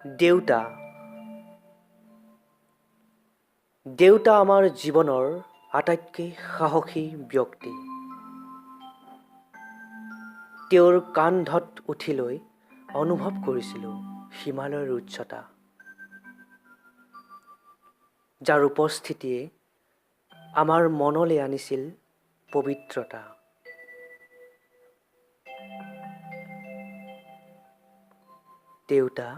দেউতা দেউতা আমাৰ জীৱনৰ আটাইতকৈ সাহসী ব্যক্তি। তেওঁৰ কান্ধত উঠি লৈ অনুভৱ কৰিছিলোঁ হিমালয়ৰ উচ্চতা, যাৰ উপস্থিতিয়ে আমাৰ মনলৈ আনিছিল পবিত্ৰতা। দেউতা,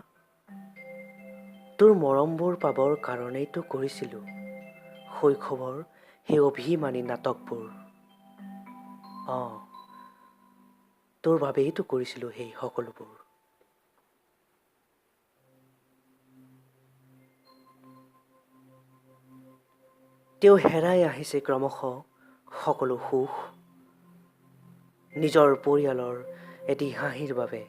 তোৰ মৰমবোৰ পাবৰ কাৰণেইতো কৰিছিলোঁ শৈশৱৰ সেই অভিমানী নাটকবোৰ। তোৰ বাবেইতো কৰিছিলোঁ সেই সকলোবোৰ। তেওঁ হেৰাই আহিছে ক্ৰমশ সকলো সুখ, নিজৰ পৰিয়ালৰ এটি হাঁহিৰ বাবে।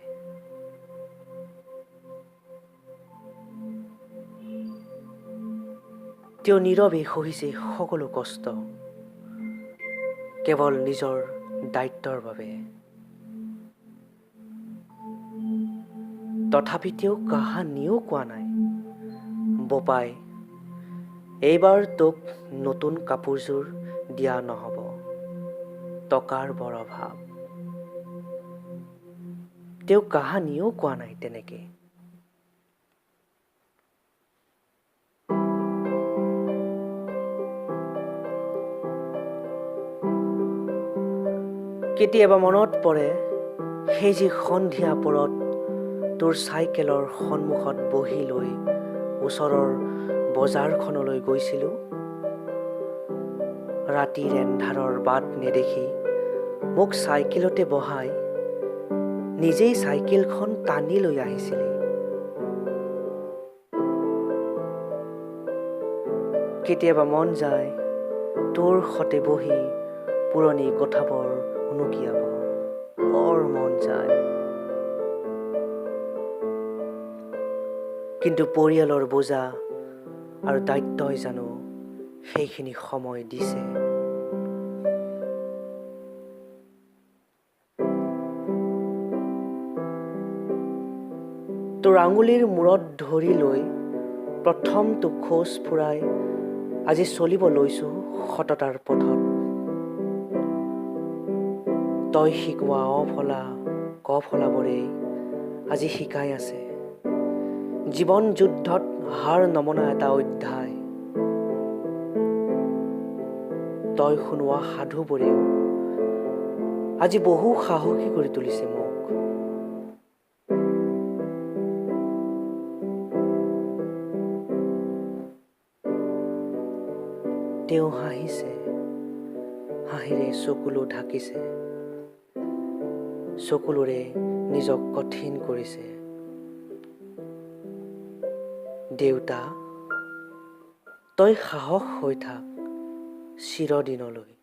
তেওঁ নীৰৱে সহিছে সকলো কষ্ট, কেৱল নিজৰ দায়িত্বৰ বাবে। তথাপি তেওঁ কাহানিও কোৱা নাই, বোপাই, এইবাৰ তোক নতুন কাপোৰযোৰ দিয়া নহ'ব, টকাৰ বৰ অভাৱ। তেওঁ কাহানিও কোৱা নাই তেনেকে। কেতিয়াবা মনত পৰে সেই যি সন্ধিয়া পৰত তোৰ চাইকেলৰ সন্মুখত বহি লৈ ওচৰৰ বজাৰখনলৈ গৈছিলোঁ। ৰাতিৰ এন্ধাৰৰ বাট নেদেখি মোক চাইকেলতে বহাই নিজেই চাইকেলখন টানি লৈ আহিছিলি। কেতিয়াবা মন যায় তোৰ সতে বহি পুৰণি কথাবোৰ উনুকিয়াব, বৰ মন যায়। কিন্তু পৰিয়ালৰ বোজা আৰু দায়িত্বই জানো সেইখিনি সময় দিছে। তোৰ আঙুলিৰ মূৰত ধৰি লৈ প্ৰথমটো খোজ ফুৰাই আজি চলিব লৈছো সততাৰ পথত। তই শিকোৱা অফলা কফলাবোৰেই আজি শিকাই আছে জীৱন যুদ্ধত হাৰ নমনা এটা অধ্যায়। তই শুনোৱা সাধুবোৰেও আজি বহু সাহসী কৰি তুলিছে মোক। তেওঁ হাঁহিছে, হাঁহিৰে চকুলো ঢাকিছে, চকুলোৰে নিজক কঠিন কৰিছে। দেউতা, তই সাহস হৈ থাক চিৰদিনলৈ।